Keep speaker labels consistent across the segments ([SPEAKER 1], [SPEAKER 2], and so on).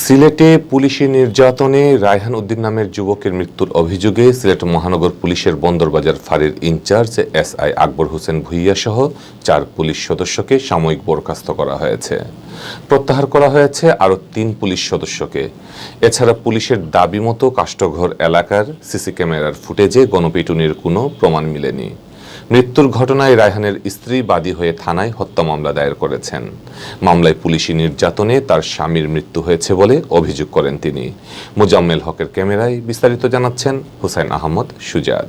[SPEAKER 1] সিলেটে পুলিশি নির্যাতনে রায়হান উদ্দিন নামের যুবকের মৃত্যুর অভিযোগে সিলেট মহানগর পুলিশের বন্দরবাজার ফাঁড়ির ইনচার্জ এসআই আকবর হোসেন ভূঁইয়া সহ 4 পুলিশ সদস্যকে সাময়িক বরখাস্ত করা হয়েছে। প্রত্যাহার করা হয়েছে আরও 3 পুলিশ সদস্যকে। এছাড়া পুলিশের দাবি মতো কাষ্ঠঘর এলাকার সিসি ক্যামেরার ফুটেজে গণপিটুনির কোনো প্রমাণ মিলেনি। মৃত্যুর ঘটনায় রায়হানের স্ত্রী বাদী হয়ে থানায় হত্যা মামলা দায়ের করেছেন। মামলায় পুলিশি নির্যাতনে তার স্বামীর মৃত্যু হয়েছে বলে অভিযোগ করেন তিনি। মোজাম্মেল হকের ক্যামেরায় বিস্তারিত জানাচ্ছেন হুসাইন আহমদ সুজাদ।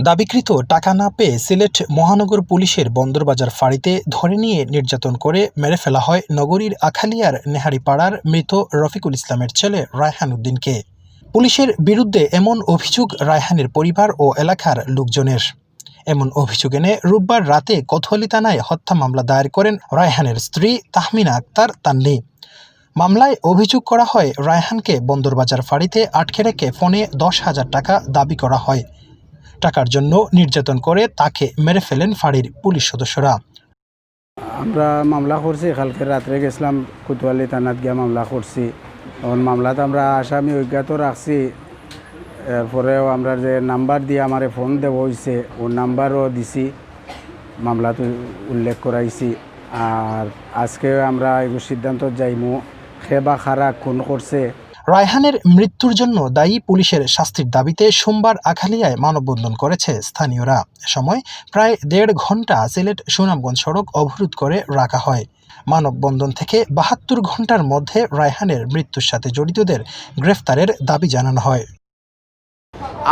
[SPEAKER 2] দাবিকৃত টাকা না পেয়ে সিলেট মহানগর পুলিশের বন্দরবাজার ফাঁড়িতে ধরে নিয়ে নির্যাতন করে মেরে ফেলা হয় নগরীর আখালিয়ার নেহারিপাড়ার মৃত রফিকুল ইসলামের ছেলে রায়হান উদ্দিনকে। পুলিশের বিরুদ্ধে এমন অভিযোগ রায়হানের পরিবার ও এলাকার লোকজনের। এমন অভিযোগ এনে রোববার রাতে কোতোয়ালি থানায় হত্যা মামলা দায়ের করেন রায়হানের স্ত্রী তাহমিনা আক্তার তান্নি। মামলায় অভিযোগ করা হয় রায়হানকে বন্দরবাজার ফাঁড়িতে আটকে রেখে ফোনে 10,000 টাকা দাবি করা হয়। টাকার জন্য নির্যাতন করে তাকে মেরে ফেলেন ফাঁড়ির পুলিশ সদস্যরা।
[SPEAKER 3] আমরা মামলা করছি, কালকে রাত্রে গেছিলাম কোতোয়ালি থানাত গিয়ে মামলা করছি। তখন মামলাতে আমরা আসামি অজ্ঞাত রাখছি। এরপরেও আমরা যে নাম্বার দিয়ে আমার ফোন দেওয়া হয়েছে ও নাম্বারও দিছি, মামলাতে উল্লেখ করাইছি। আর আজকে আমরা এগুলো সিদ্ধান্ত যাইমু খে বা খারা খুন করছে।
[SPEAKER 2] রায়হানের মৃত্যুর জন্য দায়ী পুলিশের শাস্তির দাবিতে সোমবার আখালিয়ায় মানববন্ধন করেছে স্থানীয়রা। এ সময় প্রায় 1.5 ঘন্টা সিলেট সুনামগঞ্জ সড়ক অবরোধ করে রাখা হয়। মানববন্ধন থেকে 72 ঘন্টার মধ্যে রায়হানের মৃত্যুর সাথে জড়িতদের গ্রেফতারের দাবি জানানো হয়।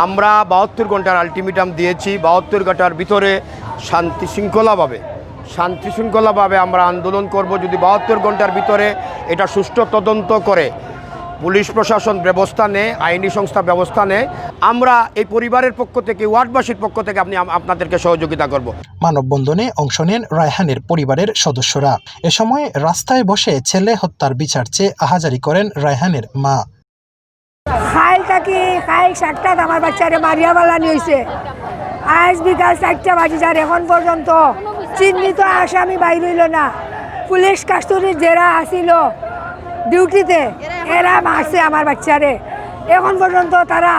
[SPEAKER 4] আমরা 72 ঘন্টার আলটিমেটাম দিয়েছি। 72 ঘন্টার ভিতরে শান্তি শৃঙ্খলাভাবে আমরা আন্দোলন করব। যদি 72 ঘন্টার ভিতরে এটা সুষ্ঠু তদন্ত করে পুলিশ প্রশাসন ব্যবস্থা নেয়, আইনি সংস্থা ব্যবস্থা নেয়, আমরা এই পরিবারের পক্ষ থেকে, ওয়ার্ডবাসীর পক্ষ থেকে আপনাদেরকে সহযোগিতা করব।
[SPEAKER 2] মানববন্ধনে অংশ নেন রায়হানের পরিবারের সদস্যরা। এ সময় রাস্তায় বসে ছেলে হত্যার বিচার চেয়ে আহাজারি করেন রায়হানের মা।
[SPEAKER 5] খাইল সাতটাত আমার বাচ্চারে মারিয়া বালানি হয়েছে। আজ বিকাল 4টা বাজে যার এখন পর্যন্ত চিহ্নিত আসামি বাইর হইল না। পুলিশ কাস্টডির যারা আসিল ডিউটিতে এরা মারছে আমার বাচ্চারে। এখন পর্যন্ত তারা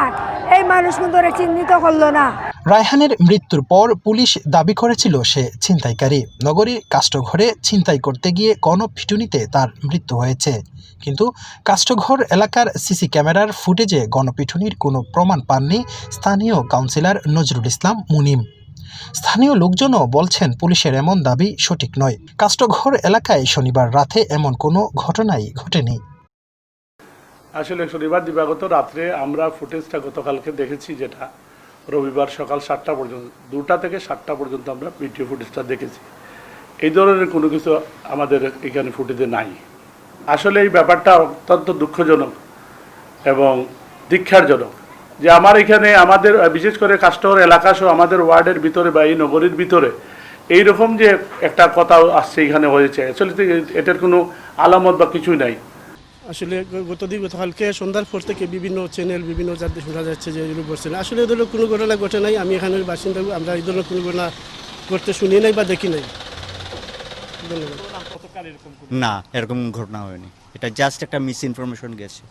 [SPEAKER 5] এই মানুষগুলো চিহ্নিত করলো না।
[SPEAKER 2] রায়হানের মৃত্যুর পর পুলিশ দাবি করেছিল সে ছিনতাইকারী। নগরীর কাষ্ঠঘরে ছিনতাই করতে গিয়ে গণপিটুনিতে তার মৃত্যু হয়েছে। কিন্তু কাষ্ঠঘর এলাকার সিসি ক্যামেরার ফুটেজে গণপিটুনির কোনো প্রমাণ পাননি স্থানীয় কাউন্সিলর নজরুল ইসলাম মুনিম। স্থানীয় লোকজনও বলছেন পুলিশের এমন দাবি সঠিক নয়। কাষ্ঠঘর এলাকায় শনিবার রাতে এমন কোনো ঘটনাই ঘটেনি।
[SPEAKER 6] আসলে শনিবার দিবাগত রাত্রে আমরা ফুটেজটা গতকালকে দেখেছি, যেটা রবিবার সকাল 7টা পর্যন্ত, 2টা থেকে 7টা পর্যন্ত আমরা ভিডিও ফুটেজটা দেখেছি। এই ধরনের কোনো কিছু আমাদের এখানে ফুটেজে নাই। আসলে এই ব্যাপারটা অত্যন্ত দুঃখজনক এবং ধিক্ষারজনক যে আমাদের বিশেষ করে কাষ্ঠঘর এলাকা সহ আমাদের ওয়ার্ডের ভিতরে বা এই নগরীর ভিতরে এইরকম যে একটা কথা আসছে এখানে হয়েছে, আসলে এটার কোনো আলামত বা কিছুই নাই।
[SPEAKER 7] আসলে গতকালকে সন্ধ্যার পর থেকে বিভিন্ন চ্যানেল বিভিন্ন জাতি শোনা যাচ্ছে যে এগুলো ঘটছে না। আসলে এই ধরনের কোনো ঘটনা ঘটে নাই। আমি এখানের বাসিন্দা, আমরা এই ধরনের কোনো ঘটনা ঘটতে শুনি নাই বা দেখি নাই।
[SPEAKER 8] না, এরকম ঘটনা হয়নি। এটা জাস্ট একটা মিস ইনফরমেশন গেছে,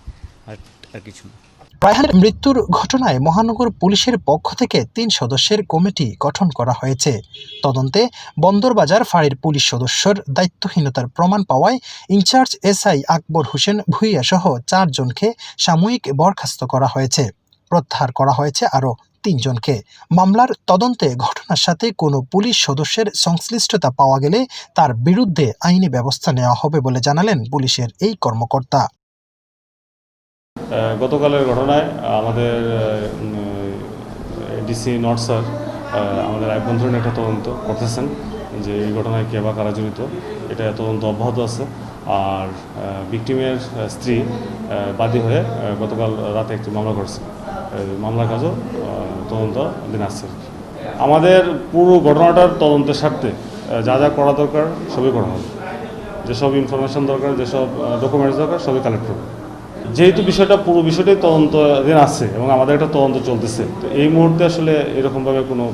[SPEAKER 8] আর কিছু না।
[SPEAKER 2] রায়হানের মৃত্যুর ঘটনায় মহানগর পুলিশের পক্ষ থেকে 3 সদস্যের কমিটি গঠন করা হয়েছে। তদন্তে বন্দরবাজার ফাঁড়ির পুলিশ সদস্যর দায়িত্বহীনতার প্রমাণ পাওয়ায় ইনচার্জ এসআই আকবর হোসেন ভূঁইয়া সহ 4 জনকে সাময়িক বরখাস্ত করা হয়েছে। প্রত্যাহার করা হয়েছে আরও 3 জনকে। মামলার তদন্তে ঘটনার সাথে কোনো পুলিশ সদস্যের সংশ্লিষ্টতা পাওয়া গেলে তার বিরুদ্ধে আইনি ব্যবস্থা নেওয়া হবে বলে জানালেন পুলিশের এই কর্মকর্তা।
[SPEAKER 9] গতকালের ঘটনায় আমাদের ডিসি নর্থ স্যার আমাদের আভ্যন্তরীণ একটা তদন্ত করতেছেন যে এই ঘটনায় কে বা কারা জড়িত, এটা তদন্ত অব্যাহত আছে। আর ভিকটিমের স্ত্রী বাদী হয়ে গতকাল রাতে একটি মামলা করছে। মামলার কাজও তদন্তাধীন আসছে। আমাদের পুরো ঘটনাটার তদন্তের স্বার্থে যা যা করা দরকার সবই করা হবে। যেসব ইনফরমেশন দরকার, যেসব ডকুমেন্টস দরকার সবই কালেক্ট করবে। যেহেতু পুরো বিষয়টাই তদন্তাধীন আছে এবং আমাদের একটা তদন্ত চলতেছে, তো এই মুহূর্তে আসলে এরকমভাবে কোনো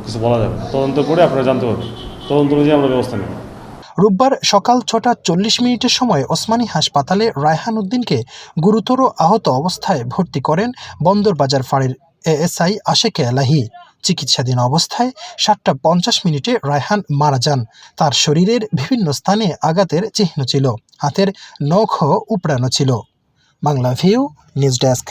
[SPEAKER 9] কিছু বলা যাবে না। তদন্ত করে আপনারা জানতে পারবেন, তদন্ত অনুযায়ী আমরা ব্যবস্থা নেব।
[SPEAKER 2] রোববার সকাল 6:40 সময় ওসমানী হাসপাতালে রায়হান উদ্দিনকে গুরুতর আহত অবস্থায় ভর্তি করেন বন্দরবাজার ফাঁড়ির এএসআই আশেকে এলাহি। চিকিৎসাধীন অবস্থায় 7:50 রায়হান মারা যান। তার শরীরের বিভিন্ন স্থানে আঘাতের চিহ্ন ছিল, হাতের নখও উপড়ানো ছিল। Bangla view news desk.